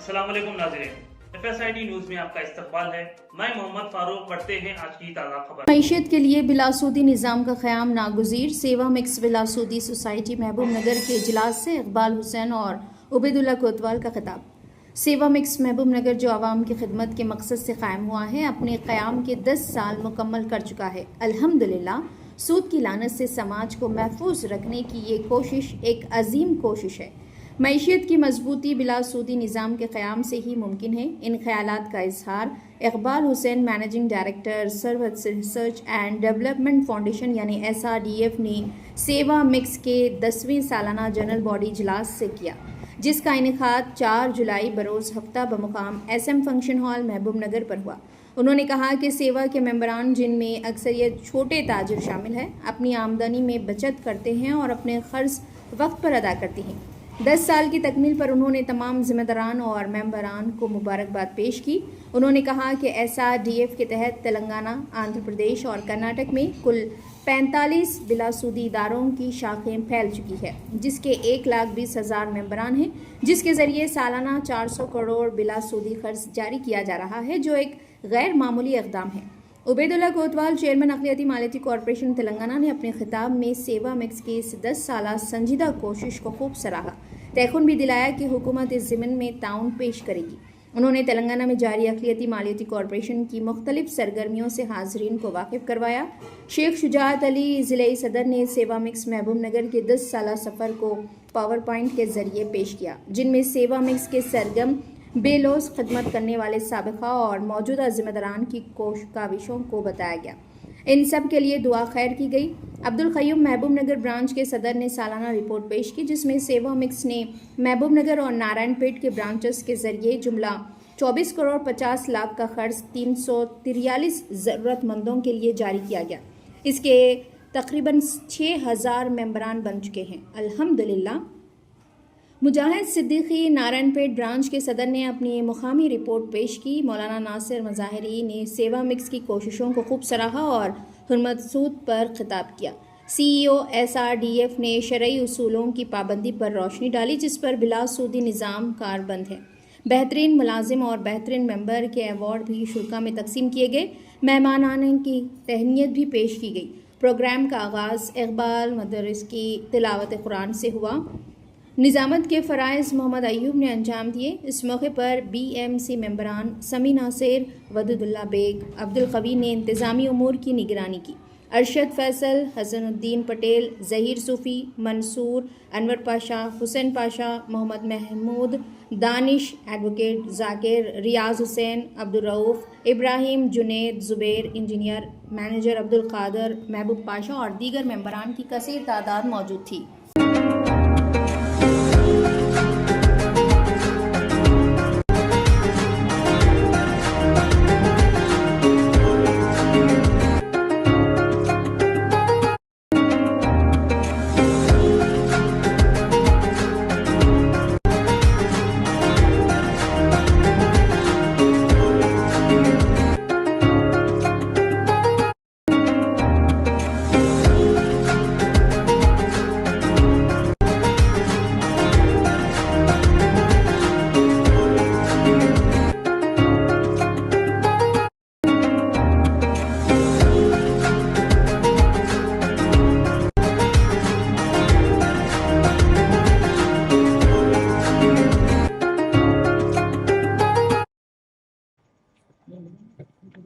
अस्सलाम वालेकुम नाज़रीन, FSID न्यूज़ में आपका इस्तकबाल है। मैं मोहम्मद फारूक। पढ़ते हैं आज की ताज़ा खबर। मईशत के लिए बिलासूदी निज़ाम का क़याम नागुज़ीर। सेवा मिक्स बिलासूदी सोसाइटी महबूब नगर के इजलास से इकबाल हुसैन और उबैदुल्ला कोतवाल का खिताब। सेवा मिक्स महबूब नगर जो आवाम की खिदमत के मकसद से कायम हुआ है, अपने क़याम के 10 साल मुकम्मल कर चुका है। अल्हम्दुलिल्लाह, सूद की लानत से समाज को महफूज रखने की ये कोशिश एक अजीम कोशिश है। मईशत की मजबूती बिला सूदी निज़ाम के क़याम से ही मुमकिन है। इन ख्यालात का इजहार Iqbal Hussain, managing director Sarwat research and development foundation यानी SRDF ने सेवा मिक्स के 10वें सालाना जनरल बॉडी इजलास से किया, जिसका इनेकाद 4 जुलाई बरोज़ हफ्ता बमुकाम SM फंक्शन हॉल महबूब नगर पर हुआ। उन्होंने कहा कि सेवा के मेंबरान, जिनमें अक्सरियत छोटे ताजिर शामिल हैं, अपनी आमदनी में बचत करते हैं और अपने ख़र्च वक्त पर अदा करती हैं। 10 साल की तकमील पर उन्होंने तमाम जिम्मेदारान और मेंबरान को मुबारकबाद पेश की। उन्होंने कहा कि SRDF के तहत तेलंगाना, आंध्र प्रदेश और कर्नाटक में कुल 45 बिलासूदी इदारों की शाखें फैल चुकी है, जिसके 1,20,000 मेंबरान हैं, जिसके ज़रिए सालाना 400 करोड़ बिलासूदी खर्च जारी किया जा रहा है, जो एक गैर मामूली इक़दाम है। उबैदुल्ला कोतवाल, चेयरमैन अक़लियती मालियती कॉरपोरेशन तेलंगाना, ने अपने खिताब में सेवा मिक्स की इस 10 साला संजीदा कोशिश को खूब सराहा। तयक़ुन भी दिलाया कि हुकूमत इस ज़िम्न में ताउन पेश करेगी। उन्होंने तेलंगाना में जारी अक़लियती मालियती कॉरपोरेशन की मुख्तलिफ सरगर्मियों से हाज़रीन को वाकिफ़ करवाया। शेख शुजाअत अली, ज़िले सदर, ने सेवा मिक्स महबूब नगर के 10 साला सफ़र को पावर पॉइंट के ज़रिए पेश किया, जिनमें सेवा मिक्स के सरगम बेलोस खिदमत करने वाले साबिक़ा और मौजूदा ज़िम्मेदारान की काविशों को बताया गया। इन सब के लिए दुआ खैर की गई। अब्दुल क़य्यूम, महबूब नगर ब्रांच के सदर, ने सालाना रिपोर्ट पेश की, जिसमें सेवा मिक्स ने महबूब नगर और नारायणपेट के ब्रांचेस के ज़रिए जुमला 24 करोड़ 50 लाख का खर्च 343 ज़रूरतमंदों के लिए जारी किया गया। इसके तकरीबन 6,000 मेंबरान बन चुके हैं। अल्हम्दुलिल्लाह। मुजाहिद सिद्दीकी, नारायणपेट ब्रांच के सदर, ने अपनी मुकामी रिपोर्ट पेश की। मौलाना नासिर मज़ाहिरी ने सेवा मिक्स की कोशिशों को खूब सराहा और हुर्मत सूद पर खिताब किया। CEO SRDF ने शरई उसूलों की पाबंदी पर रोशनी डाली, जिस पर बिला सूदी निज़ाम कारबंद है। बेहतरीन मुलाजिम और बेहतरीन मेंबर के अवार्ड भी शुरा में तकसीम किए गए। मेहमान आने की तहनीत भी पेश की गई। प्रोग्राम का आगाज़ इकबाल मदरस की तिलावत कुरान से हुआ। निज़ामत के फ़राइज़ मोहम्मद अयूब ने अंजाम दिए। इस मौके पर BMC मेंबरान समी नासिर, वदुदुल्ला बेग, अब्दुल कवी ने इंतज़ामी उमूर की निगरानी की। अरशद फैसल, हसनुद्दीन पटेल, ज़हीर सूफ़ी, मंसूर, अनवर पाशा, हुसैन पाशा, मोहम्मद महमूद, दानिश, एडवोकेट ज़ाकिर, रियाज हुसैन, अब्दुल रऊफ़, इब्राहिम, जुनेद, ज़ुबैर, इंजीनियर मैनेजर अब्दुल कादर, महबूब पाशा और दीगर मेंबरान की कसीर तादाद मौजूद थी।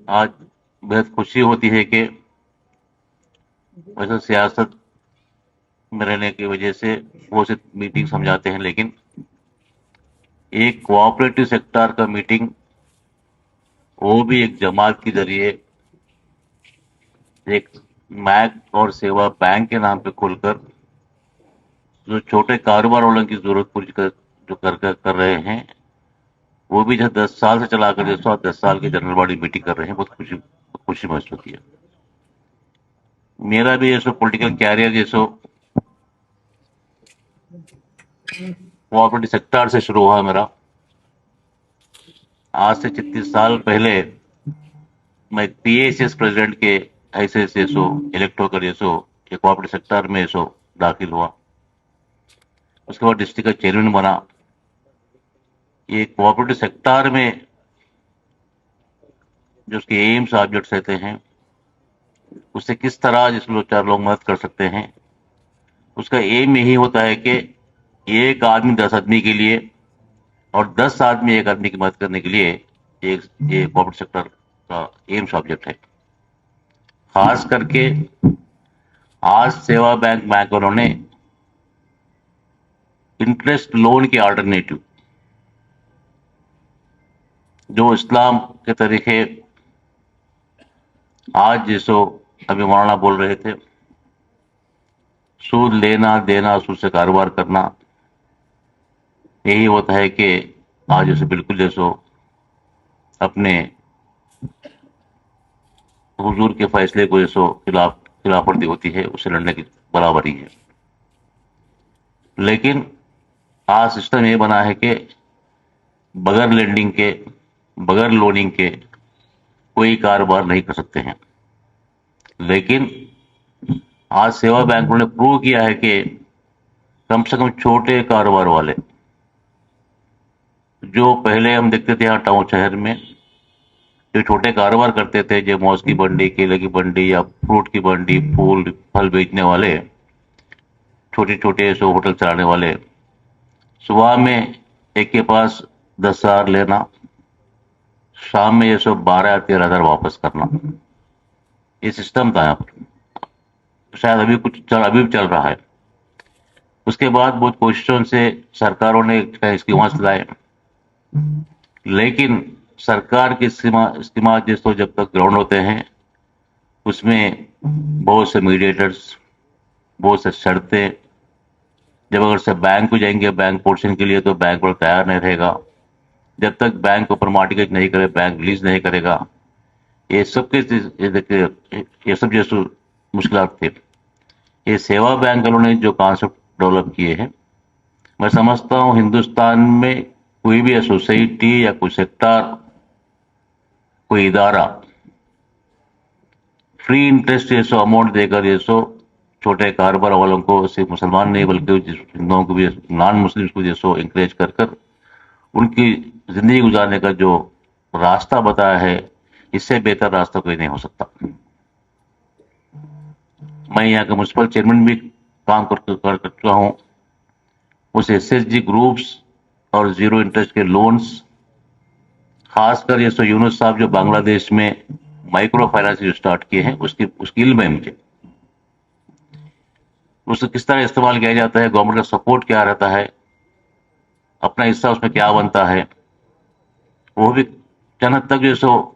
आज बेहद खुशी होती है कि वैसे सियासत में रहने की वजह से बहुत सी मीटिंग समझाते हैं, लेकिन एक कोऑपरेटिव सेक्टर का मीटिंग, वो भी एक जमात के जरिए एक मैक और सेवा बैंक के नाम पे खोलकर जो छोटे कारोबार वालों की जरूरत पूरी कर रहे हैं, वो भी जब 10 साल से चलाकर 10 साल की जनरल बॉडी मीटिंग कर रहे हैं, बहुत खुशी महसूस होती है। मेरा भी जैसो पॉलिटिकल कैरियर जैसो कोऑपरेटिव सेक्टर से शुरू हुआ मेरा। आज से 36 साल पहले मैं PACS प्रेसिडेंट के ऐसे इलेक्ट होकर कोऑपरेटिव सेक्टर में दाखिल हुआ। उसके बाद डिस्ट्रिक्ट का चेयरमैन बना। ये कोऑपरेटिव सेक्टर में जो उसके एम्स ऑब्जेक्ट्स रहते हैं, उससे किस तरह जिस लोग 4 लोग मदद कर सकते हैं, उसका एम यही होता है कि एक आदमी 10 आदमी के लिए और 10 आदमी एक आदमी की मदद करने के लिए एक ये कोऑपरेटिव सेक्टर का एम्स ऑब्जेक्ट है। खास करके आज सेवा बैंक वालों ने इंटरेस्ट लोन के अल्टरनेटिव जो इस्लाम के तरीके आज जैसो अभी मौलाना बोल रहे थे, सूद लेना देना, सूद से कारोबार करना, यही होता है कि आज जैसे बिल्कुल जैसो अपने हुजूर के फैसले को जैसो खिलाफवर्जी होती है, उससे लड़ने की बराबरी है। लेकिन आज सिस्टम ये बना है कि बगैर लेंडिंग के, बगैर लोनिंग के कोई कारोबार नहीं कर सकते हैं। लेकिन आज सेवा बैंकों ने प्रूव किया है कि कम से कम छोटे कारोबार वाले, जो पहले हम देखते थे यहाँ टाउन शहर में, जो छोटे कारोबार करते थे, जो मौज की मंडी, केले की मंडी या फ्रूट की मंडी, फूल फल बेचने वाले, छोटे छोटे सो होटल चलाने वाले, सुबह में एक के पास 10,000 लेना, शाम में ये सब 12 या 13,000 वापस करना, ये सिस्टम था यहाँ पर। शायद अभी भी चल रहा है। उसके बाद बहुत कोशिशों से सरकारों ने स्कीम चलाए, लेकिन सरकार की स्कीम जिसको जब तक ग्राउंड होते हैं, उसमें बहुत से मीडिएटर्स, बहुत से शर्तें, जब अगर से बैंक को जाएंगे बैंक पोर्शन के लिए, तो बैंक पर तैयार नहीं रहेगा। जब तक बैंक ऊपर मॉर्टगेज नहीं करे, बैंक रिलीज नहीं करेगा। ये सब जैसे मुश्किलात थे। ये सेवा बैंक वालों ने जो कॉन्सेप्ट डेवलप किए हैं, मैं समझता हूँ हिंदुस्तान में कोई भी सोसाइटी या कोई सेक्टर, कोई इदारा फ्री इंटरेस्ट जैसो अमाउंट देकर जैसो छोटे कारोबार वालों को, सिर्फ मुसलमान नहीं बल्कि हिंदुओं को भी, नॉन मुस्लिम्स को जैसो इंकरेज कर कर उनकी जिंदगी गुजारने का जो रास्ता बताया है, इससे बेहतर रास्ता कोई नहीं हो सकता। मैं यहाँ का म्युनिसिपल चेयरमैन भी काम कर चुका हूँ। उस एसएचजी ग्रुप्स और जीरो इंटरेस्ट के लोन्स, खासकर ये यूनुस साहब जो बांग्लादेश में माइक्रो फाइनेंस जो स्टार्ट किए हैं, उसकी इल्म है मुझे। उसको किस तरह इस्तेमाल किया जाता है, गवर्नमेंट का सपोर्ट क्या रहता है, अपना हिस्सा उसमें क्या बनता है, वो भी चंद हद तक जो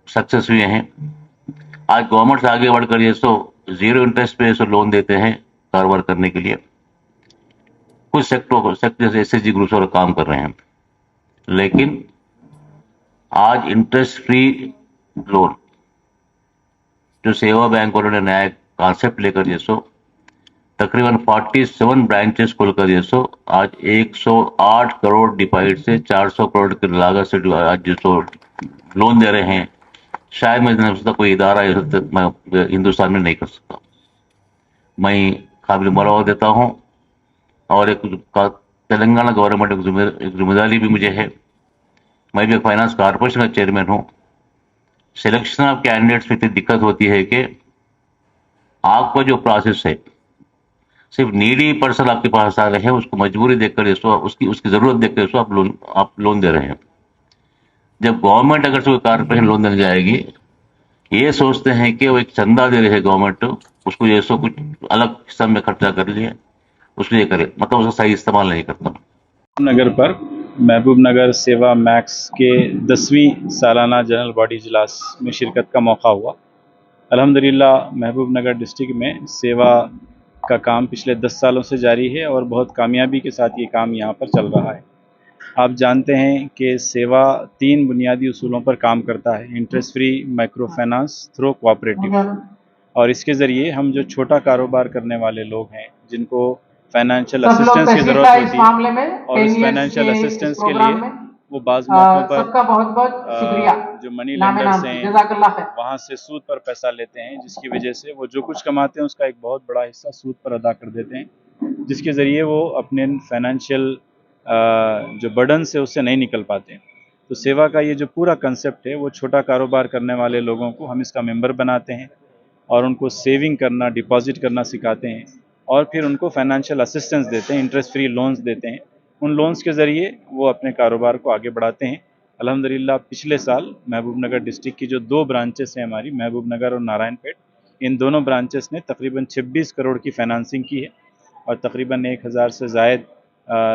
सक्सेस हुए हैं। आज गवर्नमेंट से आगे बढ़कर ये जीरो इंटरेस्ट पे लोन देते हैं कारोबार करने के लिए। कुछ सेक्टर जैसे एसएचजी ग्रुप्स और काम कर रहे हैं, लेकिन आज इंटरेस्ट फ्री लोन जो सेवा बैंक वालों ने नया कॉन्सेप्ट लेकर जैसो तकरीबन 47 ब्रांचेस खोलकर जैसो आज 108 करोड़ डिपॉजिट से 400 करोड़ की लागत से आज जैसो लोन दे रहे हैं। शायद मैं नहीं सोचता कोई इदारा हिंदुस्तान में नहीं कर सकता। मैं काबिल मुबारक देता हूँ, और एक तेलंगाना गवर्नमेंट एक जिम्मेदारी भी मुझे है। मैं भी फाइनेंस कॉर्पोरेशन का चेयरमैन हूँ। सिलेक्शन ऑफ कैंडिडेट्स में इतनी दिक्कत होती है कि आपका जो प्रोसेस है, सिर्फ नीडी पर्सन आपके पास आ रहे हैं, उसको मजबूरी देखकर उसकी जरूरत देखकर आप लोन दे रहे हैं। जब गवर्नमेंट अगर कोई कॉर्पोरेशन लोन देने जाएगी, ये सोचते हैं कि वो एक चंदा दे रही है गवर्नमेंट, उसको जैसो कुछ अलग किस्म में खर्चा कर लिए, उसको ये करे, मतलब उसका सही इस्तेमाल नहीं करता। नगर पर महबूब नगर सेवा मैक्स के 10वीं सालाना जनरल बॉडी इजलास में शिरकत का मौका हुआ। अल्हम्दुलिल्लाह महबूब नगर डिस्ट्रिक्ट में सेवा का काम पिछले 10 सालों से जारी है और बहुत कामयाबी के साथ ये काम यहाँ पर चल रहा है। आप जानते हैं कि सेवा 3 बुनियादी उसूलों पर काम करता है: interest free micro finance through cooperative, और इसके ज़रिए हम जो छोटा कारोबार करने वाले लोग हैं, जिनको फाइनेंशियल असिस्टेंस की ज़रूरत होती है, और उस फाइनेंशियल असिस्टेंस के लिए वो बाज़ मौक़ों पर सबका बहुत बहुत शुक्रिया। जो मनी लेंडर्स हैं वहाँ से सूद पर पैसा लेते हैं, जिसकी वजह से वो जो कुछ कमाते हैं उसका एक बहुत बड़ा हिस्सा सूद पर अदा कर देते हैं, जिसके ज़रिए वो अपने फाइनेंशियल जो बर्डन से उससे नहीं निकल पाते। तो सेवा का ये जो पूरा कंसेप्ट है वो छोटा कारोबार करने वाले लोगों को हम इसका मेंबर बनाते हैं और उनको सेविंग करना, डिपॉजिट करना सिखाते हैं और फिर उनको फाइनेंशियल असिस्टेंस देते हैं, इंटरेस्ट फ्री लोन्स देते हैं। उन लोन्स के ज़रिए वो अपने कारोबार को आगे बढ़ाते हैं। अल्हम्दुलिल्लाह पिछले साल महबूबनगर डिस्ट्रिक्ट की जो 2 ब्रांचेस हैं हमारी, महबूबनगर और नारायणपेट, इन दोनों ब्रांचेस ने तकरीबन 26 करोड़ की फाइनेंसिंग की है और तकरीबन 1000 से ज़ायद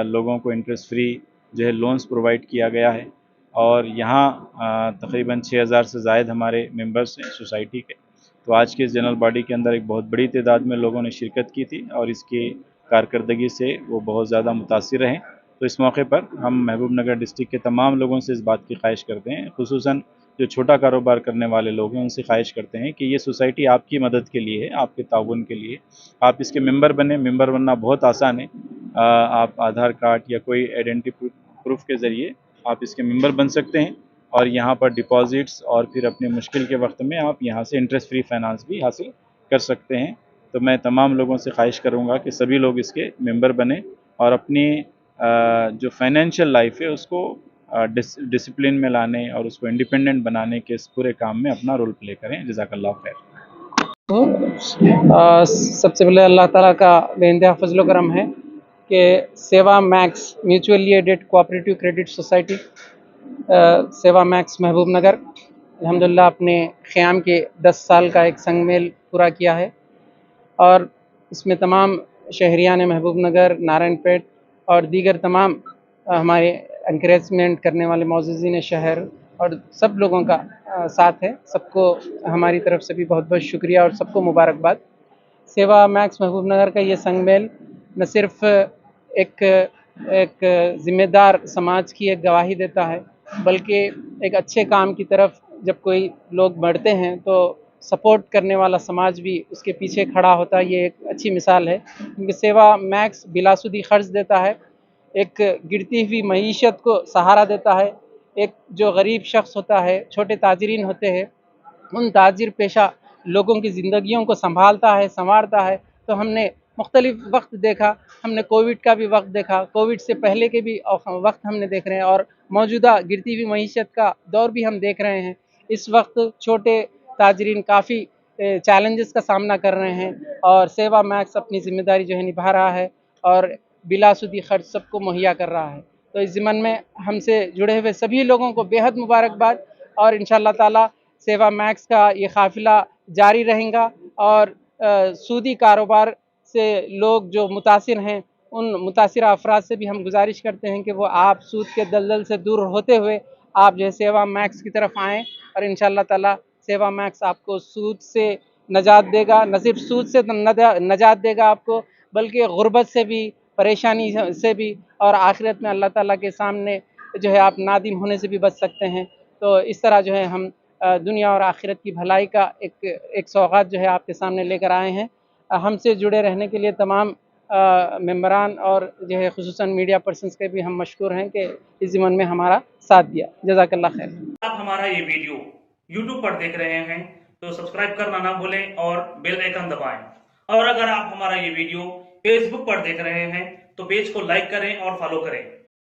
लोगों को इंटरेस्ट फ्री जो है लोन्स प्रोवाइड किया गया है और यहाँ तकरीबन 6000 से ज़ायद हमारे मेंबर्स हैं सोसाइटी के। तो आज के इस जनरल बॉडी के अंदर एक बहुत बड़ी तादाद में लोगों ने शिरकत की थी और इसकी कारकर्दगी से वो बहुत ज़्यादा मुतासिर रहे। तो इस मौके पर हम महबूबनगर डिस्ट्रिक्ट के तमाम लोगों से इस बात की ख्वाहिश करते हैं, खुसूसन जो छोटा कारोबार करने वाले लोग हैं उनसे ख्वाहिश करते हैं कि ये सोसाइटी आपकी मदद के लिए है, आपके ताउन के लिए। आप इसके मेंबर बने। मेंबर बनना बहुत आसान है। आप आधार कार्ड या कोई आइडेंटिटी प्रूफ के ज़रिए आप इसके मेंबर बन सकते हैं और यहाँ पर डिपॉजिट्स और फिर अपने मुश्किल के वक्त में आप यहाँ से इंटरेस्ट फ्री फाइनेंस भी हासिल कर सकते हैं। तो मैं तमाम लोगों से ख्वाहिश करूँगा कि सभी लोग इसके मेंबर बने और अपनी जो फाइनेंशियल लाइफ है उसको डिसिप्लिन में लाने और उसको इंडिपेंडेंट बनाने के इस पूरे काम में अपना रोल प्ले करें। जज़ाकल्लाह खैर। सबसे पहले अल्लाह ताला का बेइंतहा फजल करम है कि Seva Max mutually aided cooperative credit society Seva Max Mahabubnagar अल्हम्दुलिल्लाह अपने क़याम के 10 साल का एक संगमेल पूरा किया है और इसमें तमाम शहरियान महबूबनगर, नारायणपेट और दीगर तमाम हमारे एनकरेजमेंट करने वाले मौजूदीन शहर और सब लोगों का साथ है। सबको हमारी तरफ से भी बहुत बहुत शुक्रिया और सबको मुबारकबाद। सेवा मैक्स महबूबनगर का ये संगमेल न सिर्फ एक ज़िम्मेदार समाज की एक गवाही देता है, बल्कि एक अच्छे काम की तरफ जब कोई लोग बढ़ते हैं तो सपोर्ट करने वाला समाज भी उसके पीछे खड़ा होता है। ये एक अच्छी मिसाल है क्योंकि सेवा मैक्स बिलासुदी ख़र्च देता है, एक गिरती हुई मईशत को सहारा देता है। एक जो गरीब शख्स होता है, छोटे ताजिरीन होते हैं, उन ताजिर पेशा लोगों की ज़िंदगियों को संभालता है, संवारता है। तो हमने मुख्तलिफ वक्त देखा, हमने कोविड का भी वक्त देखा, कोविड से पहले के भी वक्त हमने देख रहे हैं और मौजूदा गिरती हुई मईशत का दौर भी हम देख रहे हैं। इस वक्त छोटे ताजिरीन काफ़ी चैलेंजेस का सामना कर रहे हैं और सेवा मैक्स अपनी ज़िम्मेदारी जो है निभा रहा है और बिलासुदी खर्च सबको मुहैया कर रहा है। तो इस ज़िम्मन में हमसे जुड़े हुए सभी लोगों को बेहद मुबारकबाद और इंशाअल्लाह ताला सेवा मैक्स का ये काफ़िला जारी रहेगा और सूदी कारोबार से लोग जो मुतासिर हैं उन मुतासिरा अफराद से भी हम गुजारिश करते हैं कि वो आप सूद के दलदल से दूर होते हुए आप जो है सेवा मैक्स की तरफ आएँ और इंशाअल्लाह ताला सेवा मैक्स आपको सूद से नजात देगा। न सिर्फ सूद से नजात देगा आपको, बल्कि गुर्बत से भी, परेशानी से भी और आखिरत में अल्लाह ताला के सामने जो है आप नादिम होने से भी बच सकते हैं। तो इस तरह जो है हम दुनिया और आखिरत की भलाई का एक सौगात जो है आपके सामने लेकर आए हैं। हमसे जुड़े रहने के लिए तमाम मेंबरान और जो है खुसूसन मीडिया पर्सन्स के भी हम मशकूर हैं कि इस ज़िम्मन में हमारा साथ दिया। जज़ाकल्लाह खैर। आप हमारा ये वीडियो YouTube पर देख रहे हैं तो सब्सक्राइब करना ना भूलें और बेल आइकन दबाएं। और अगर आप हमारा ये वीडियो Facebook पर देख रहे हैं तो पेज को लाइक करें और फॉलो करें।